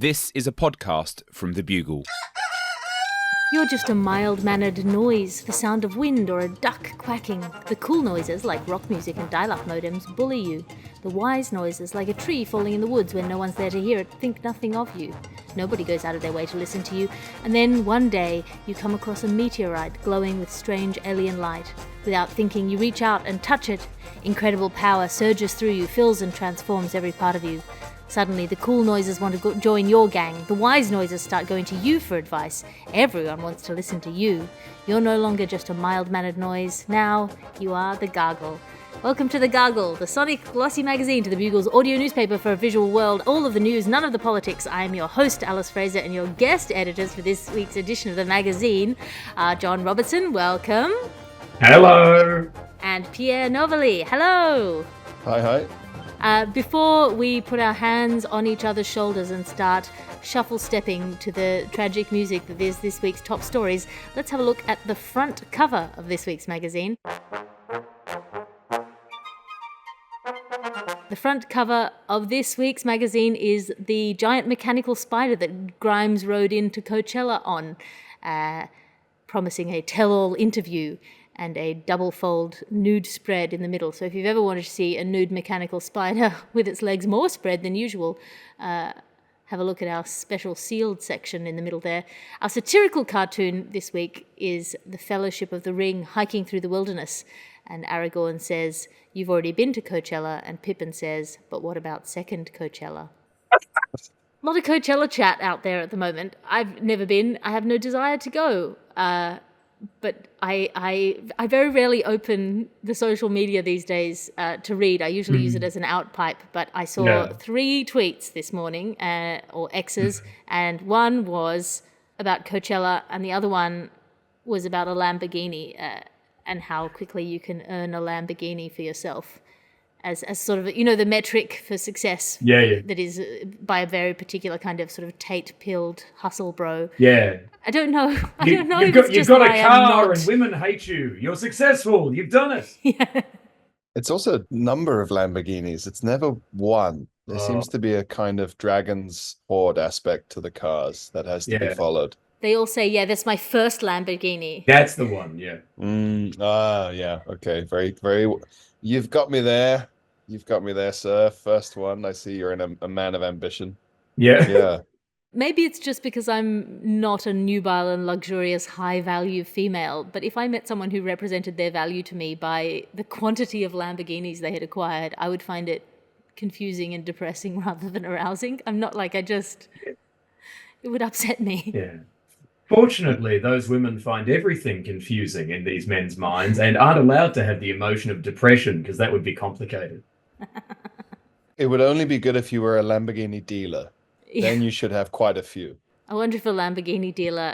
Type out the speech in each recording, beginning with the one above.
This is a podcast from The Bugle. You're just a mild-mannered noise, the sound of wind or a duck quacking. The cool noises, like rock music and dial-up modems, bully you. The wise noises, like a tree falling in the woods when no one's there to hear it, think nothing of you. Nobody goes out of their way to listen to you. And then, one day, you come across a meteorite glowing with strange alien light. Without thinking, you reach out and touch it. Incredible power surges through you, fills and transforms every part of you. Suddenly, the cool noises want to join your gang. The wise noises start going to you for advice. Everyone wants to listen to you. You're no longer just a mild-mannered noise. Now, you are the Gargle. Welcome to the Gargle, the sonic glossy magazine to the Bugle's audio newspaper for a visual world. All of the news, none of the politics. I am your host, Alice Fraser, and your guest editors for this week's edition of the magazine are John Robertson, welcome. Hello. And Pierre Novellie, hello. Hi. Before we put our hands on each other's shoulders and start shuffle-stepping to the tragic music that is this week's top stories, let's have a look at the front cover of this week's magazine. The front cover of this week's magazine is the giant mechanical spider that Grimes rode into Coachella on, promising a tell-all interview and a double-fold nude spread in the middle. So if you've ever wanted to see a nude mechanical spider with its legs more spread than usual, have a look at our special sealed section in the middle there. Our satirical cartoon this week is The Fellowship of the Ring hiking through the wilderness. And Aragorn says, "You've already been to Coachella," and Pippin says, "But what about second Coachella?" A lot of Coachella chat out there at the moment. I've never been. I have no desire to go. But I very rarely open the social media these days to read. I usually use it as an outpipe, but I saw 3 tweets this morning, or X's, and one was about Coachella, and the other one was about a Lamborghini, and how quickly you can earn a Lamborghini for yourself as sort of, you know, the metric for success that is by a very particular kind of sort of Tate-pilled hustle bro. Yeah. I don't know if you've got a car and women hate you. You're successful. You've done it. Yeah. It's also a number of Lamborghinis. It's never one. There seems to be a kind of dragon's horde aspect to the cars that has to be followed. They all say, "Yeah, that's my first Lamborghini." That's the one, yeah. Yeah. Okay. Very, very. You've got me there. You've got me there, sir. First one. I see you're a man of ambition. Yeah. Maybe it's just because I'm not a nubile and luxurious high-value female, but if I met someone who represented their value to me by the quantity of Lamborghinis they had acquired, I would find it confusing and depressing rather than arousing. I'm not like it would upset me. Yeah. Fortunately, those women find everything confusing in these men's minds and aren't allowed to have the emotion of depression because that would be complicated. It would only be good if you were a Lamborghini dealer. Then you should have quite a few. I wonder if a Lamborghini dealer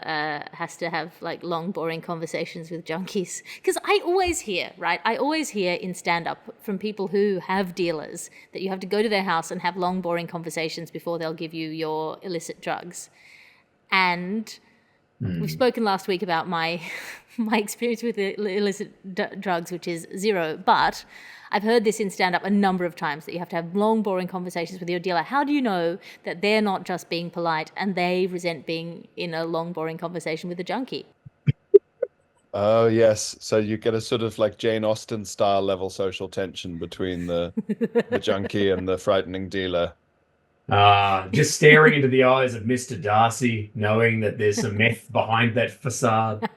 has to have like long, boring conversations with junkies. Because I always hear in stand-up from people who have dealers that you have to go to their house and have long, boring conversations before they'll give you your illicit drugs. And we've spoken last week about my experience with illicit drugs, which is zero. But I've heard this in stand-up a number of times, that you have to have long, boring conversations with your dealer. How do you know that they're not just being polite and they resent being in a long, boring conversation with a junkie? Oh, yes. So you get a sort of like Jane Austen style level social tension between the junkie and the frightening dealer. Just staring into the eyes of Mr. Darcy, knowing that there's some meth behind that facade.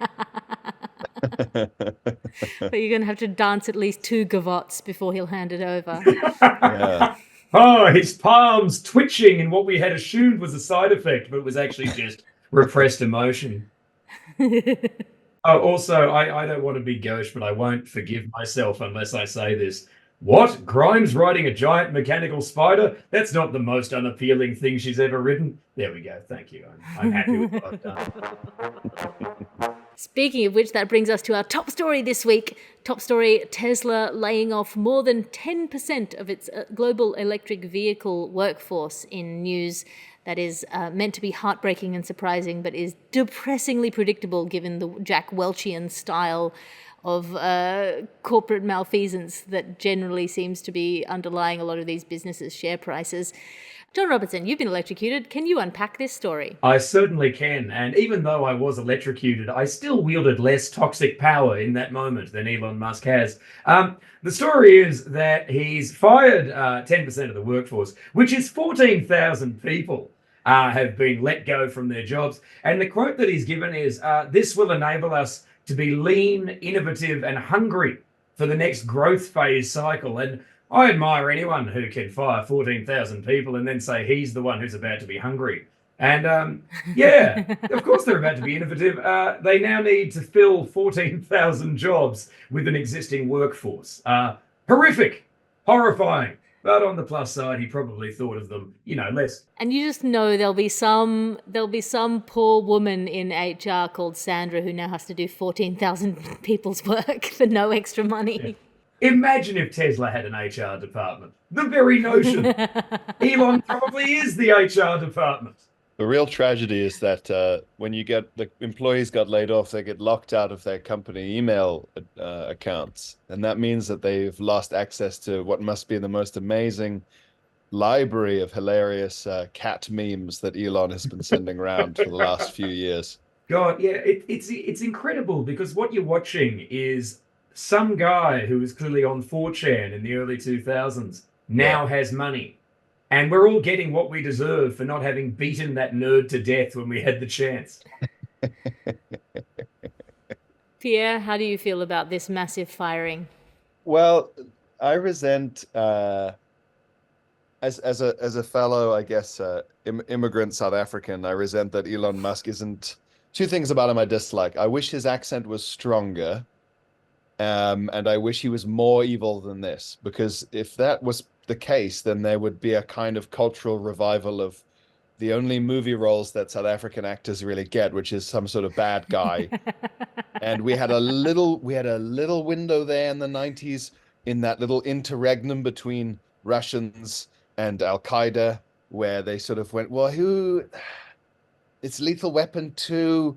But you're going to have to dance at least 2 gavottes before he'll hand it over. Yeah. Oh, his palms twitching in what we had assumed was a side effect, but it was actually just repressed emotion. Also, I don't want to be gauche, but I won't forgive myself unless I say this. What? Grimes riding a giant mechanical spider? That's not the most unappealing thing she's ever ridden. There we go. Thank you. I'm happy with what I've done. Speaking of which, that brings us to our top story this week. Top story, Tesla laying off more than 10% of its global electric vehicle workforce, in news that is meant to be heartbreaking and surprising, but is depressingly predictable given the Jack Welchian style of corporate malfeasance that generally seems to be underlying a lot of these businesses' share prices. John Robertson, you've been electrocuted. Can you unpack this story? I certainly can. And even though I was electrocuted, I still wielded less toxic power in that moment than Elon Musk has. The story is that he's fired 10% of the workforce, which is 14,000 people have been let go from their jobs. And the quote that he's given is, this will enable us to be lean, innovative, and hungry for the next growth phase cycle. And I admire anyone who can fire 14,000 people and then say he's the one who's about to be hungry. And yeah, of course they're about to be innovative. They now need to fill 14,000 jobs with an existing workforce. Horrific, horrifying. But on the plus side, he probably thought of them, less. And you just know there'll be some poor woman in HR called Sandra who now has to do 14,000 people's work for no extra money. Yeah. Imagine if Tesla had an HR department. The very notion. Elon probably is the HR department. The real tragedy is that when you get the employees got laid off, they get locked out of their company email accounts. And that means that they've lost access to what must be the most amazing library of hilarious cat memes that Elon has been sending around for the last few years. God, yeah, it's incredible because what you're watching is some guy who was clearly on 4chan in the early 2000s now has money. And we're all getting what we deserve for not having beaten that nerd to death when we had the chance. Pierre, how do you feel about this massive firing? Well, I resent, as a fellow, I guess, immigrant South African, I resent that Elon Musk isn't... Two things about him I dislike. I wish his accent was stronger. And I wish he was more evil than this, because if that was the case, then there would be a kind of cultural revival of the only movie roles that South African actors really get, which is some sort of bad guy. And we had a little window there in the 90s in that little interregnum between Russians and Al Qaeda, where they sort of went, well, it's Lethal Weapon 2.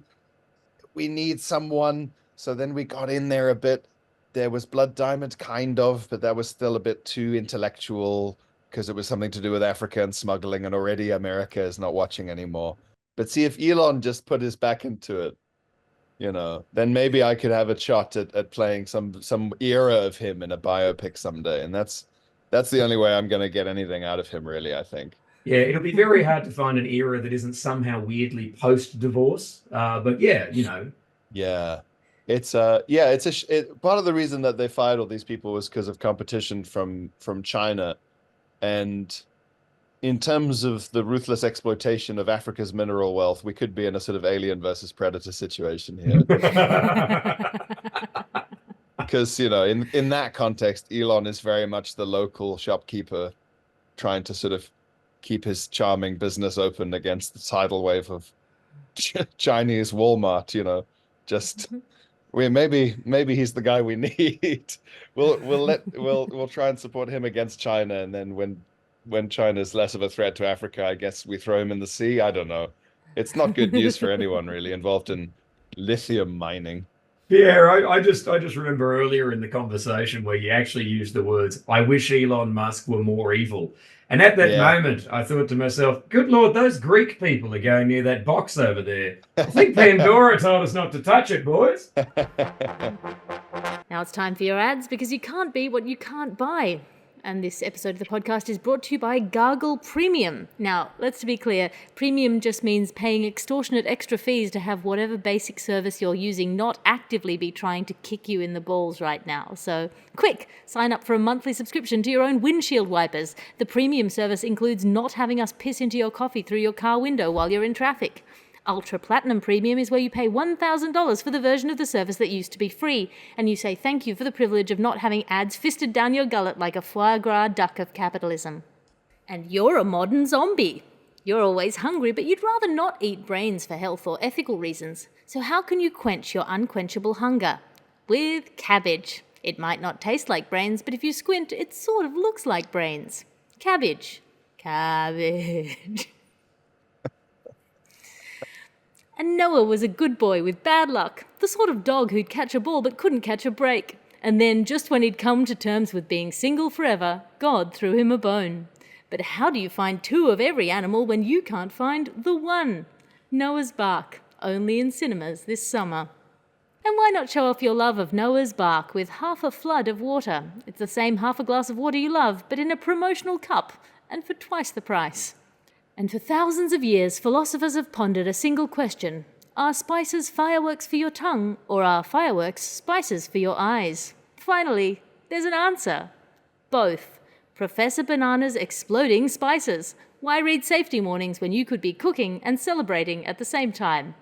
We need someone. So then we got in there a bit. There was Blood Diamond, kind of, but that was still a bit too intellectual because it was something to do with Africa and smuggling, and already America is not watching anymore. But see, if Elon just put his back into it, then maybe I could have a shot at playing some era of him in a biopic someday. And that's the only way I'm going to get anything out of him, really, I think. Yeah, it'll be very hard to find an era that isn't somehow weirdly post-divorce. But yeah, Yeah. It's part of the reason that they fired all these people was because of competition from China. And in terms of the ruthless exploitation of Africa's mineral wealth, we could be in a sort of alien versus predator situation here. Because, in that context, Elon is very much the local shopkeeper trying to sort of keep his charming business open against the tidal wave of Chinese Walmart, just... Maybe he's the guy we need. We'll try and support him against China, and then when China's less of a threat to Africa, I guess we throw him in the sea. I don't know. It's not good news for anyone really involved in lithium mining. Yeah, I just remember earlier in the conversation where you actually used the words, "I wish Elon Musk were more evil." And at that moment, I thought to myself, good Lord, those Greek people are going near that box over there. I think Pandora told us not to touch it, boys. Now it's time for your ads, because you can't beat what you can't buy. And this episode of the podcast is brought to you by Gargle Premium. Now, let's be clear, premium just means paying extortionate extra fees to have whatever basic service you're using not actively be trying to kick you in the balls right now. So, quick, sign up for a monthly subscription to your own windshield wipers. The premium service includes not having us piss into your coffee through your car window while you're in traffic. Ultra Platinum Premium is where you pay $1,000 for the version of the service that used to be free, and you say thank you for the privilege of not having ads fisted down your gullet like a foie gras duck of capitalism. And you're a modern zombie. You're always hungry, but you'd rather not eat brains for health or ethical reasons. So how can you quench your unquenchable hunger? With cabbage. It might not taste like brains, but if you squint, it sort of looks like brains. Cabbage. Cabbage. And Noah was a good boy with bad luck, the sort of dog who'd catch a ball but couldn't catch a break. And then, just when he'd come to terms with being single forever, God threw him a bone. But how do you find two of every animal when you can't find the one? Noah's Bark, only in cinemas this summer. And why not show off your love of Noah's Bark with half a flood of water? It's the same half a glass of water you love, but in a promotional cup, and for twice the price. And for thousands of years, philosophers have pondered a single question. Are spices fireworks for your tongue, or are fireworks spices for your eyes? Finally, there's an answer. Both. Professor Banana's exploding spices. Why read safety warnings when you could be cooking and celebrating at the same time?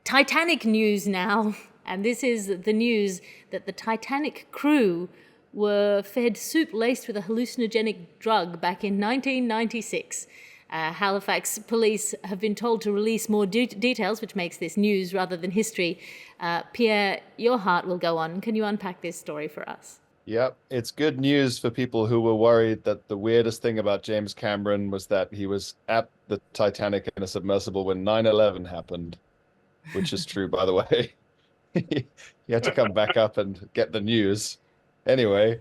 Titanic news now. And this is the news that the Titanic crew were fed soup laced with a hallucinogenic drug back in 1996. Halifax police have been told to release more details, which makes this news rather than history. Pierre, your heart will go on. Can you unpack this story for us? Yep, it's good news for people who were worried that the weirdest thing about James Cameron was that he was at the Titanic in a submersible when 9/11 happened, which is true, by the way. He had to come back up and get the news. Anyway,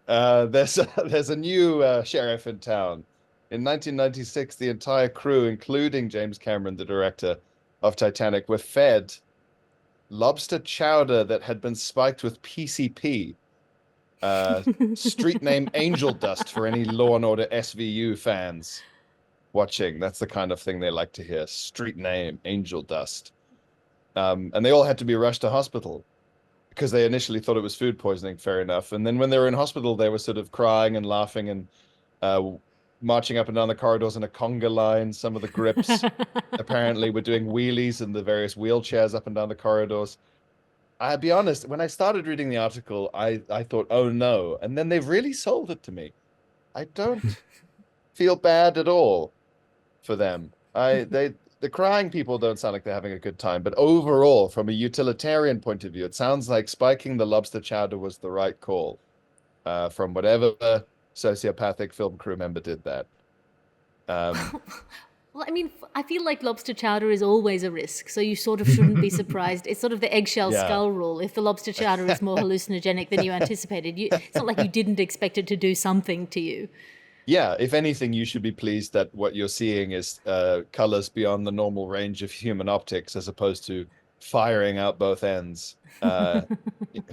there's a new sheriff in town. In 1996, the entire crew, including James Cameron, the director of Titanic, were fed lobster chowder that had been spiked with PCP, street name Angel Dust for any Law and Order SVU fans watching. That's the kind of thing they like to hear. Street name Angel Dust. And they all had to be rushed to hospital because they initially thought it was food poisoning, fair enough. And then when they were in hospital, they were sort of crying and laughing and marching up and down the corridors in a conga line. Some of the grips apparently were doing wheelies in the various wheelchairs up and down the corridors. I'll be honest, when I started reading the article, I thought, oh no. And then they've really sold it to me. I don't feel bad at all for them. The crying people don't sound like they're having a good time, but overall, from a utilitarian point of view, it sounds like spiking the lobster chowder was the right call. From whatever sociopathic film crew member did that. Well, I mean, I feel like lobster chowder is always a risk, so you sort of shouldn't be surprised. It's sort of the eggshell skull rule. If the lobster chowder is more hallucinogenic than you anticipated, it's not like you didn't expect it to do something to you. Yeah, if anything, you should be pleased that what you're seeing is colors beyond the normal range of human optics, as opposed to firing out both ends,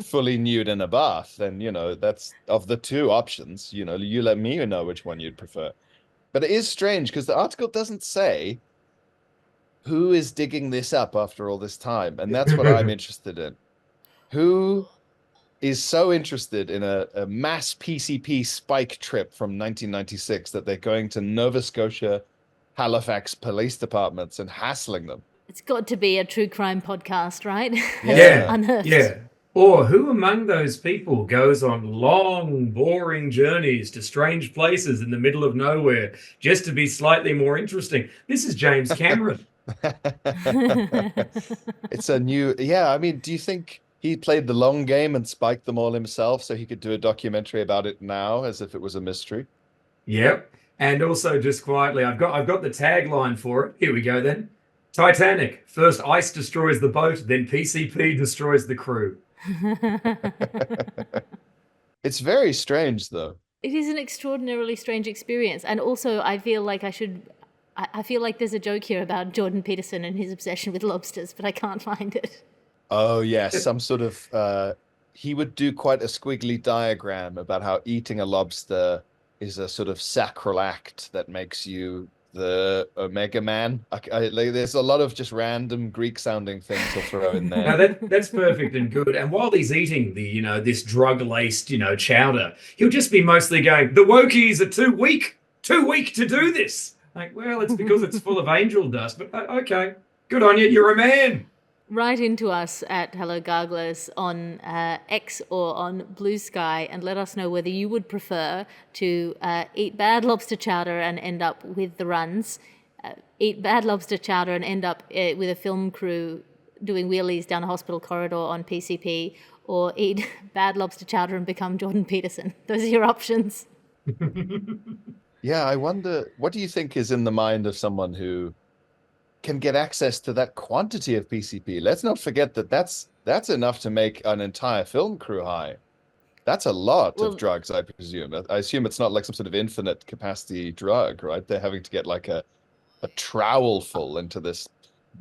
fully nude in a bath. And, that's of the two options, you let me know which one you'd prefer. But it is strange because the article doesn't say who is digging this up after all this time. And that's what I'm interested in. Who is so interested in a mass PCP spike trip from 1996 that they're going to Nova Scotia, Halifax police departments and hassling them? It's got to be a true crime podcast, right? Yeah, Unearthed. yeah. Or who among those people goes on long, boring journeys to strange places in the middle of nowhere just to be slightly more interesting? This is James Cameron. It's a new... Yeah, I mean, do you think he played the long game and spiked them all himself so he could do a documentary about it now as if it was a mystery? Yep. And also, just quietly, I've got the tagline for it. Here we go then. Titanic. First ice destroys the boat, then PCP destroys the crew. It's very strange, though. It is an extraordinarily strange experience. And also, I feel like I feel like there's a joke here about Jordan Peterson and his obsession with lobsters, but I can't find it. Oh, yes. Some sort of... he would do quite a squiggly diagram about how eating a lobster is a sort of sacral act that makes you the Omega Man. There's a lot of just random Greek-sounding things he'll throw in there. Now that's perfect and good. And while he's eating the, this drug-laced, chowder, he'll just be mostly going, the wokies are too weak to do this. Like, well, it's because it's full of angel dust, but okay, good on you, you're a man. Write into us at Hello Garglers on X or on Blue Sky and let us know whether you would prefer to eat bad lobster chowder and end up with the runs, eat bad lobster chowder and end up with a film crew doing wheelies down a hospital corridor on PCP, or eat bad lobster chowder and become Jordan Peterson. Those are your options. Yeah, I wonder, what do you think is in the mind of someone who can get access to that quantity of PCP? Let's not forget that that's That's enough to make an entire film crew high. That's a lot Well, of drugs, I presume. I assume it's not like some sort of infinite capacity drug, right? They're having to get like a trowel full into this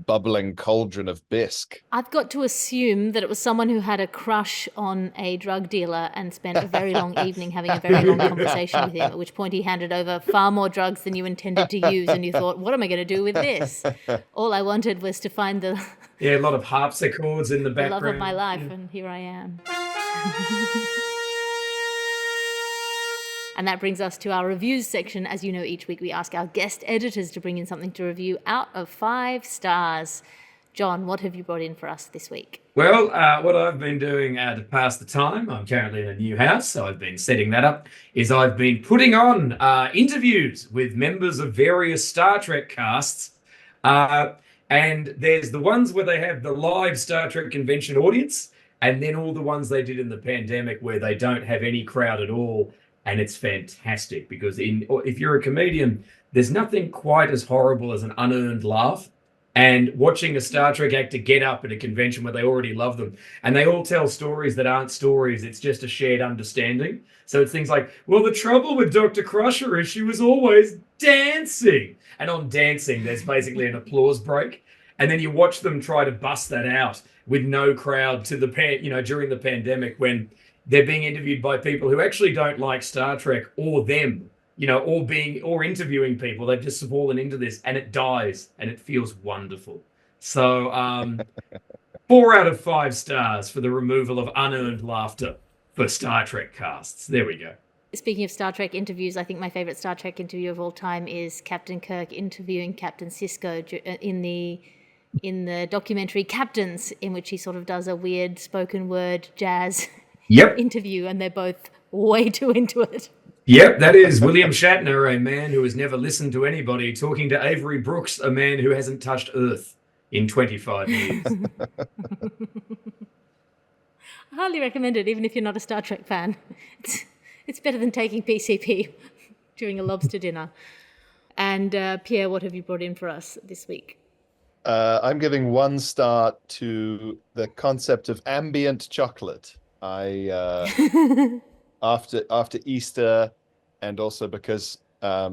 bubbling cauldron of bisque. I've got to assume that it was someone who had a crush on a drug dealer and spent a very long evening having a very long conversation with him, at which point he handed over far more drugs than you intended to use, and you thought, what am I going to do with this? All I wanted was to find the Yeah, a lot of harpsichords in the love background. of my life, and here I am. And that brings us to our reviews section. As you know, each week we ask our guest editors to bring in something to review out of 5 stars. John, what have you brought in for us this week? Well, what I've been doing to pass the time, I'm currently in a new house, so I've been setting that up, is I've been putting on interviews with members of various Star Trek casts. And there's the ones where they have the live Star Trek convention audience, and then all the ones they did in the pandemic where they don't have any crowd at all. And it's fantastic because if you're a comedian, there's nothing quite as horrible as an unearned laugh. And watching a Star Trek actor get up at a convention where they already love them, and they all tell stories that aren't stories, it's just a shared understanding. So it's things like, well, the trouble with Dr. Crusher is she was always dancing. And on dancing, there's basically an applause break. And then you watch them try to bust that out with no crowd to during the pandemic when they're being interviewed by people who actually don't like Star Trek or them, or interviewing people. They've just fallen into this, and it dies, and it feels wonderful. So 4 out of 5 stars for the removal of unearned laughter for Star Trek casts. There we go. Speaking of Star Trek interviews, I think my favorite Star Trek interview of all time is Captain Kirk interviewing Captain Sisko in the documentary Captains, in which he sort of does a weird spoken word jazz interview, and they're both way too into it. Yep, that is William Shatner, a man who has never listened to anybody, talking to Avery Brooks, a man who hasn't touched Earth in 25 years. I highly recommend it, even if you're not a Star Trek fan. It's better than taking PCP during a lobster dinner. And Pierre, what have you brought in for us this week? I'm giving 1 star to the concept of ambient chocolate. After Easter, and also because I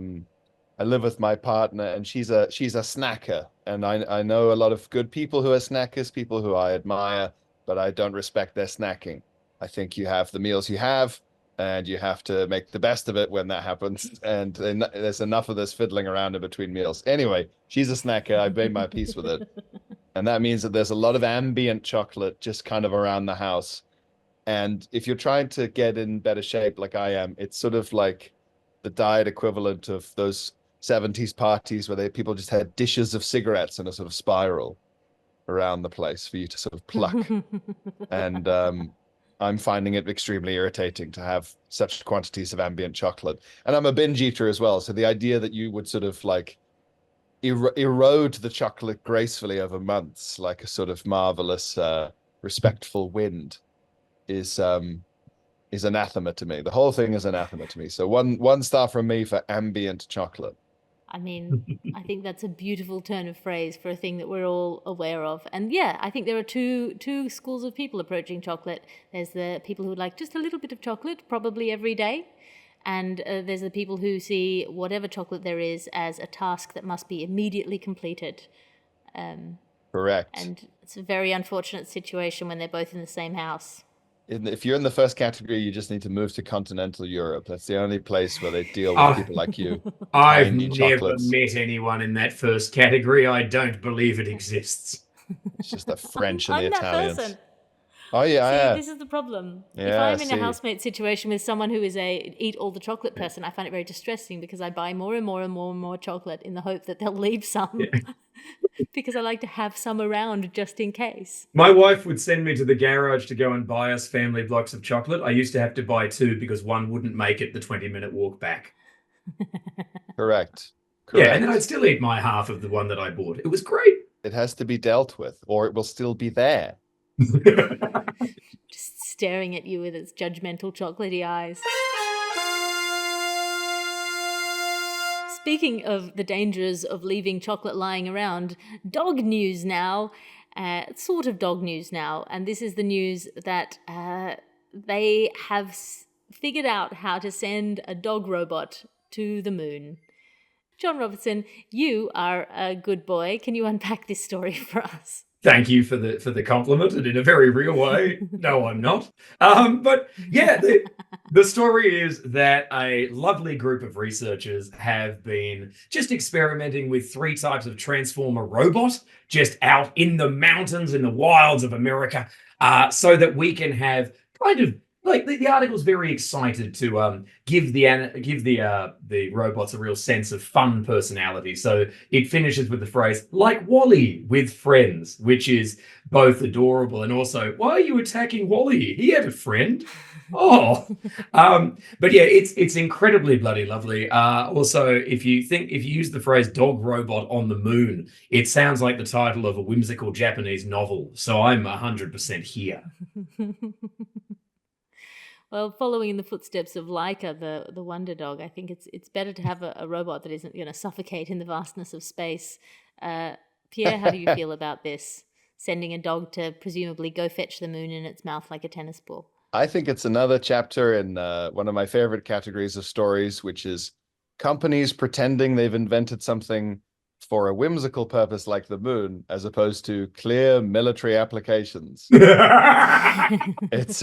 live with my partner, and she's a snacker, and I know a lot of good people who are snackers, people who I admire, but I don't respect their snacking. I think you have the meals you have, and you have to make the best of it when that happens. And there's enough of this fiddling around in between meals. Anyway, she's a snacker. I've made my peace with it, and that means that there's a lot of ambient chocolate just kind of around the house. And if you're trying to get in better shape like I am, it's sort of like the diet equivalent of those 70s parties where people just had dishes of cigarettes in a sort of spiral around the place for you to sort of pluck. And I'm finding it extremely irritating to have such quantities of ambient chocolate. And I'm a binge eater as well. So the idea that you would sort of like erode the chocolate gracefully over months, like a sort of marvelous, respectful wind, is anathema to me. The whole thing is anathema to me. So one star from me for ambient chocolate. I mean, I think that's a beautiful turn of phrase for a thing that we're all aware of. And yeah, I think there are two schools of people approaching chocolate. There's the people who would like just a little bit of chocolate, probably every day. And there's the people who see whatever chocolate there is as a task that must be immediately completed. Correct. And it's a very unfortunate situation when they're both in the same house. If you're in the first category, you just need to move to continental Europe. That's the only place where they deal with people like you. I've never met anyone in that first category. I don't believe it exists. It's just the French and I'm the that Italians. Person. Oh yeah, This is the problem. Yeah, if I'm in a housemate situation with someone who is a eat all the chocolate person, I find it very distressing because I buy more and more and more and more chocolate in the hope that they'll leave some. Because I like to have some around just in case. My wife would send me to the garage to go and buy us family blocks of chocolate. I used to have to buy 2 because one wouldn't make it the 20-minute walk back. Correct. Yeah, and then I'd still eat my half of the one that I bought. It was great. It has to be dealt with, or it will still be there. Just staring at you with its judgmental chocolatey eyes. Speaking of the dangers of leaving chocolate lying around, dog news now. It's sort of dog news now, and this is the news that they have figured out how to send a dog robot to the moon. John Robertson, you are a good boy. Can you unpack this story for us? Thank you for the compliment, and in a very real way. No, I'm not. But yeah, the story is that a lovely group of researchers have been just experimenting with 3 types of transformer robot just out in the mountains, in the wilds of America, so that we can have kind of like the article's very excited to give the robots a real sense of fun personality. So it finishes with the phrase "like Wally with friends," which is both adorable and also, why are you attacking Wally? He had a friend. Oh, but yeah, it's incredibly bloody lovely. Also, if you use the phrase "dog robot on the moon," it sounds like the title of a whimsical Japanese novel. So I'm 100% here. Well, following in the footsteps of Laika, the wonder dog, I think it's better to have a robot that isn't going to suffocate in the vastness of space. Pierre, how do you feel about this? Sending a dog to presumably go fetch the moon in its mouth like a tennis ball. I think it's another chapter in one of my favorite categories of stories, which is companies pretending they've invented something for a whimsical purpose like the moon, as opposed to clear military applications. It's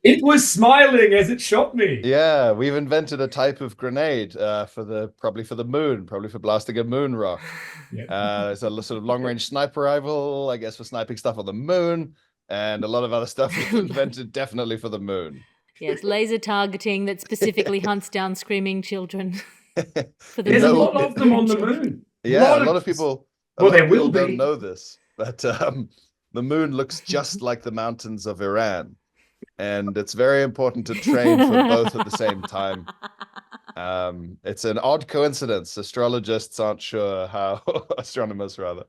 It was smiling as it shot me. Yeah, we've invented a type of grenade probably for the moon, probably for blasting a moon rock. Yeah. It's a sort of long-range sniper rifle, I guess, for sniping stuff on the moon, and a lot of other stuff we've invented definitely for the moon. Yes, laser targeting that specifically hunts down screaming children. For the There's a lot of them on the moon. Yeah, a lot of people. Well, there will be. Don't know this, but the moon looks just like the mountains of Iran, and it's very important to train for both at the same time. It's an odd coincidence. Astrologists aren't sure how. Astronomers, rather.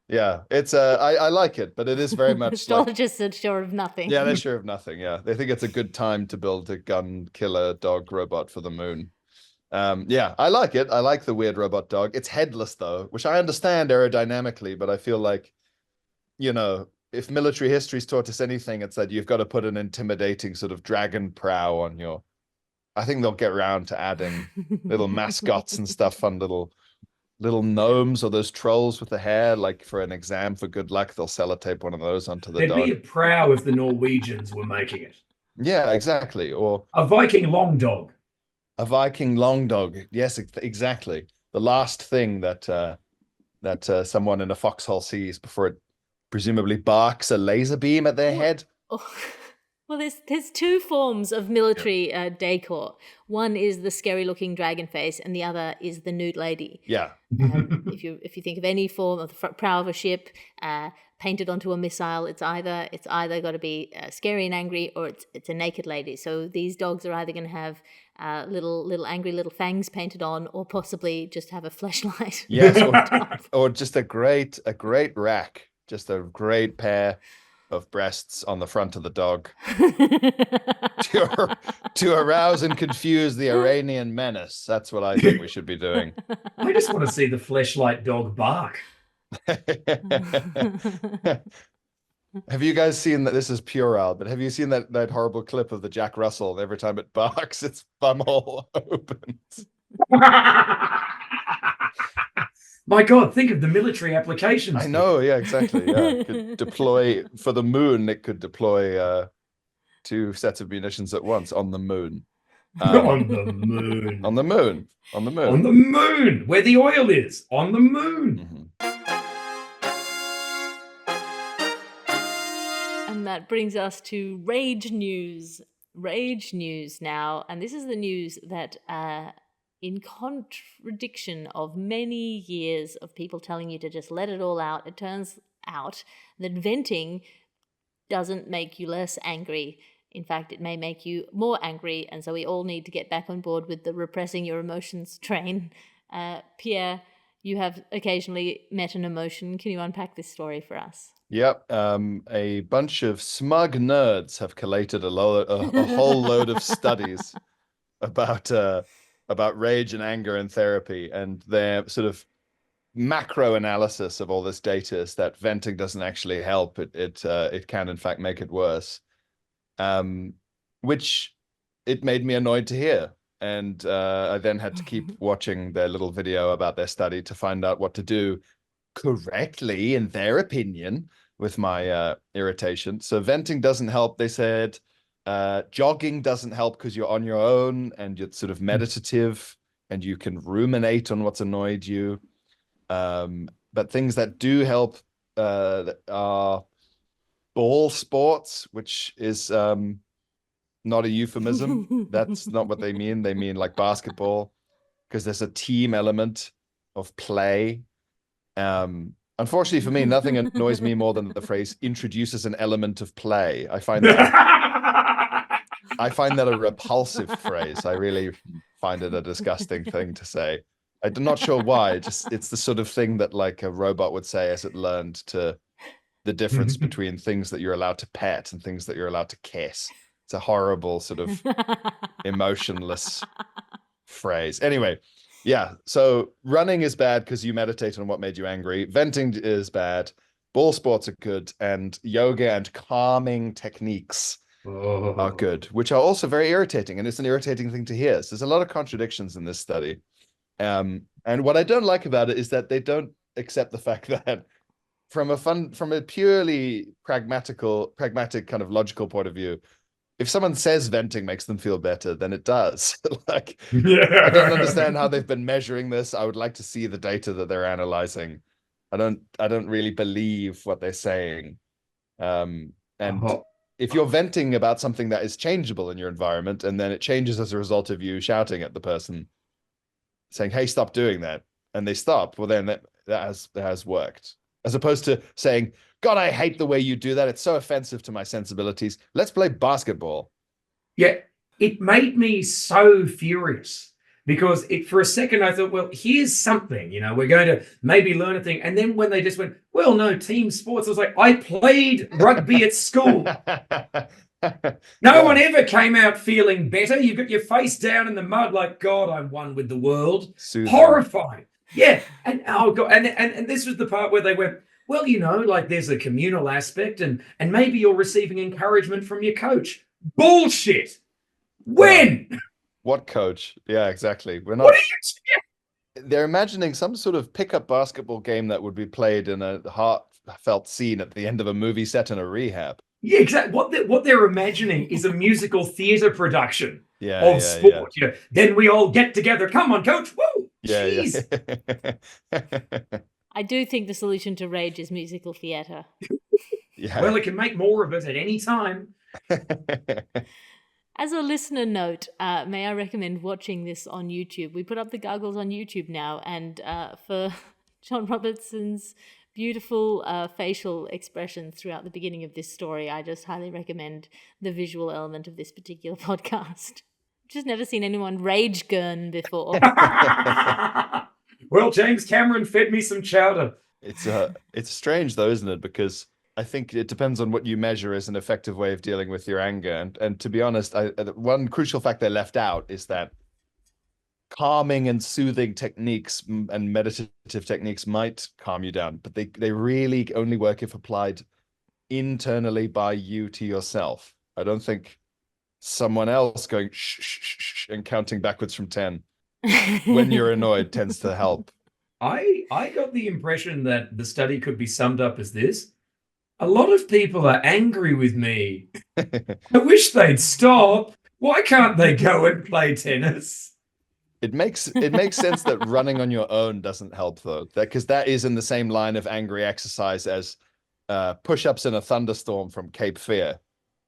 Yeah, it's I like it, but it is very much astrologists are sure of nothing. Yeah, they're sure of nothing. Yeah, they think it's a good time to build a gun killer dog robot for the moon. Yeah, I like it. I like the weird robot dog. It's headless though, which I understand aerodynamically, but I feel like, if military history's taught us anything, it's that you've got to put an intimidating sort of dragon prow on your. I think they'll get around to adding little mascots and stuff, fun little gnomes or those trolls with the hair, like for an exam for good luck, they'll sellotape one of those onto the dog. There'd be a prow if the Norwegians were making it. Yeah, exactly. Or a Viking long dog. A Viking long dog. Yes, exactly. The last thing that someone in a foxhole sees before it presumably barks a laser beam at their head. Oh. Well, there's 2 forms of military decor. One is the scary-looking dragon face, and the other is the nude lady. Yeah. If you think of any form of the prow of a ship painted onto a missile, it's either got to be scary and angry, or it's a naked lady. So these dogs are either going to have little angry little fangs painted on, or possibly just have a fleshlight. Yes, or just a great rack, just a great pair of breasts on the front of the dog to arouse and confuse the Iranian menace. That's what I think we should be doing. I just want to see the fleshlight dog bark. Have you guys seen that? This is puerile, but have you seen that horrible clip of the Jack Russell? Every time it barks, its bumhole opens. My God, think of the military applications. I know, yeah, exactly. Yeah, it could deploy for the moon. It could deploy 2 sets of munitions at once on the moon. On the moon. On the moon. On the moon. On the moon, where the oil is. On the moon. Mm-hmm. And that brings us to rage news. Rage news now, and this is the news that. In contradiction of many years of people telling you to just let it all out, it turns out that venting doesn't make you less angry. In fact, it may make you more angry, and so we all need to get back on board with the repressing your emotions train. Pierre, you have occasionally met an emotion. Can you unpack this story for us? Yep. A bunch of smug nerds have collated a whole load of studies about rage and anger in therapy, and they're sort of macro analysis of all this data is that venting doesn't actually help. It can in fact make it worse, which it made me annoyed to hear. And I then had to keep watching their little video about their study to find out what to do correctly, in their opinion, with my irritation. So venting doesn't help, they said. Jogging doesn't help because you're on your own and you're sort of meditative and you can ruminate on what's annoyed you. But things that do help are ball sports, which is not a euphemism. That's not what they mean. They mean like basketball, because there's a team element of play. Unfortunately for me, nothing annoys me more than the phrase introduces an element of play. I find that a repulsive phrase. I really find it a disgusting thing to say. I'm not sure why. It's the sort of thing that like a robot would say as it learned to the difference between things that you're allowed to pet and things that you're allowed to kiss. It's a horrible sort of emotionless phrase. Anyway, yeah. So running is bad because you meditate on what made you angry. Venting is bad. Ball sports are good, and yoga and calming techniques are good, which are also very irritating, and it's an irritating thing to hear. So there's a lot of contradictions in this study. And what I don't like about it is that they don't accept the fact that from a purely pragmatic kind of logical point of view, if someone says venting makes them feel better, then it does. Like, I don't understand how they've been measuring this. I would like to see the data that they're analyzing. I don't really believe what they're saying. And if you're venting about something that is changeable in your environment, and then it changes as a result of you shouting at the person, saying, "Hey, stop doing that," and they stop, well, then that has worked. As opposed to saying, "God, I hate the way you do that. It's so offensive to my sensibilities. Let's play basketball." Yeah, it made me so furious because for a second I thought, well, here's something, we're going to maybe learn a thing. And then when they just went, well, no, team sports, I was like, I played rugby at school. No one ever came out feeling better. You got your face down in the mud like, God, I'm one with the world. Soothing. Horrified. Yeah. And oh God. And this was the part where they went, well, like there's a communal aspect and maybe you're receiving encouragement from your coach. Bullshit. When? What coach? Yeah, exactly. We're not. What are you? They're imagining some sort of pickup basketball game that would be played in a heartfelt scene at the end of a movie set in a rehab. Yeah, exactly. What they're imagining is a musical theater production of sport. Yeah. Then we all get together. Come on, coach. Woo! Yeah. I do think the solution to rage is musical theatre. Yeah. Well, it can make more of it at any time. As a listener note, may I recommend watching this on YouTube? We put up the Gargles on YouTube now, and for John Robertson's beautiful facial expressions throughout the beginning of this story, I just highly recommend the visual element of this particular podcast. Just never seen anyone rage gurn before. Well, James Cameron fed me some chowder. It's strange though, isn't it? Because I think it depends on what you measure as an effective way of dealing with your anger. And to be honest, one crucial fact they left out is that calming and soothing techniques and meditative techniques might calm you down, but they really only work if applied internally by you to yourself. I don't think someone else going shh, shh, shh, shh, and counting backwards from 10 when you're annoyed tends to help. I got the impression that the study could be summed up as this. A lot of people are angry with me. I wish they'd stop. Why can't they go and play tennis? It makes sense that running on your own doesn't help though, because that is in the same line of angry exercise as push-ups in a thunderstorm from Cape Fear.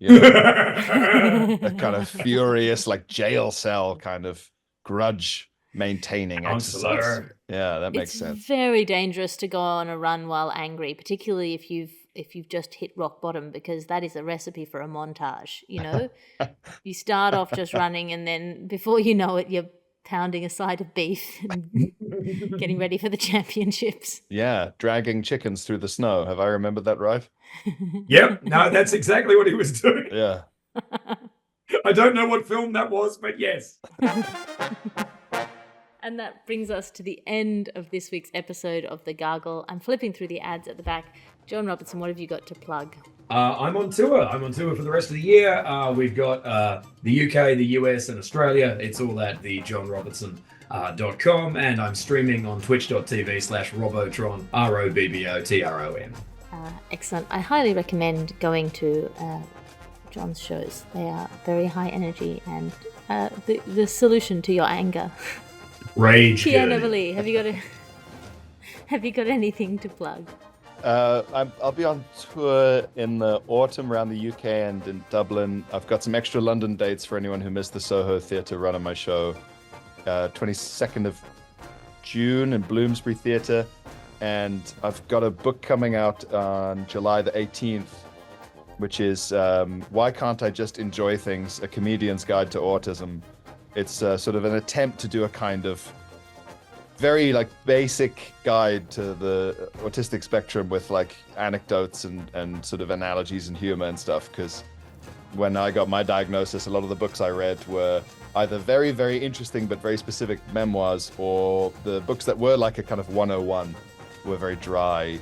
A kind of furious, like jail cell kind of grudge maintaining exercise. Yeah, that makes sense. It's very dangerous to go on a run while angry, particularly if you've just hit rock bottom, because that is a recipe for a montage. You start off just running, and then before you know it, you're pounding a side of beef and getting ready for the championships. Yeah, dragging chickens through the snow. Have I remembered that right? Yep. No, that's exactly what he was doing. Yeah. I don't know what film that was, but yes. And that brings us to the end of this week's episode of The Gargle. I'm flipping through the ads at the back. John Robertson, what have you got to plug? I'm on tour. I'm on tour for the rest of the year. We've got the UK, the US, and Australia. It's all at the johnrobertson.com, and I'm streaming on twitch.tv/Robotron, ROBBOTRON. Excellent. I highly recommend going to John's shows. They are very high energy and the solution to your anger. Rage. Pierre Novellie, have you got anything to plug? I'll be on tour in the autumn around the UK and in Dublin. I've got some extra London dates for anyone who missed the Soho Theatre run of my show. 22nd of June in Bloomsbury Theatre. And I've got a book coming out on July the 18th, which is Why Can't I Just Enjoy Things? A Comedian's Guide to Autism. It's sort of an attempt to do a kind of very basic guide to the autistic spectrum with anecdotes and sort of analogies and humor and stuff. Because when I got my diagnosis, a lot of the books I read were either very, very interesting but very specific memoirs, or the books that were like a kind of 101 were very dry,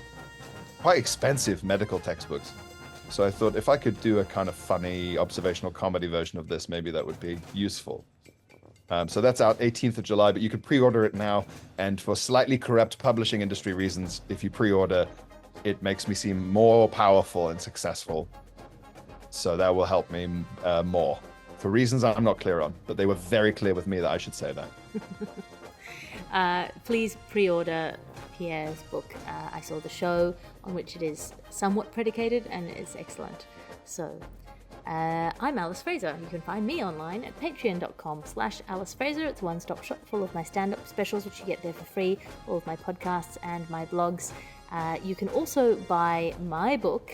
quite expensive medical textbooks. So I thought if I could do a kind of funny observational comedy version of this, maybe that would be useful. So that's out 18th of July, but you can pre-order it now. And for slightly corrupt publishing industry reasons, if you pre-order, it makes me seem more powerful and successful. So that will help me more. For reasons I'm not clear on, but they were very clear with me that I should say that. Please pre-order Pierre's book. I saw the show on which it is somewhat predicated, and it's excellent. So I'm Alice Fraser. You can find me online at patreon.com/Alice Fraser. It's a one-stop shop full of my stand-up specials, which you get there for free, all of my podcasts and my blogs. You can also buy my book,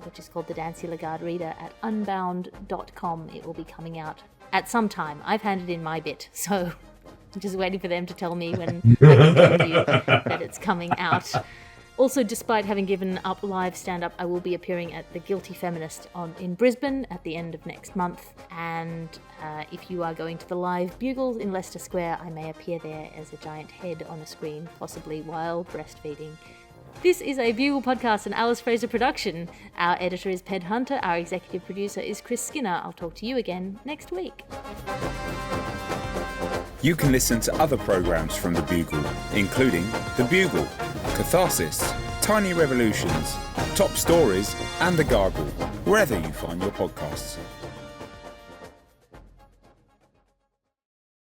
which is called The Dancy Lagarde Reader, at unbound.com. It will be coming out at some time. I've handed in my bit, so I'm just waiting for them to tell me when I can tell you that it's coming out. Also, despite having given up live stand-up, I will be appearing at The Guilty Feminist in Brisbane at the end of next month. And if you are going to the live Bugles in Leicester Square, I may appear there as a giant head on a screen, possibly while breastfeeding. This is a Bugle podcast, an Alice Fraser production. Our editor is Ped Hunter. Our executive producer is Chris Skinner. I'll talk to you again next week. You can listen to other programmes from The Bugle, including The Bugle, Catharsis, Tiny Revolutions, Top Stories, and The Gargle, wherever you find your podcasts.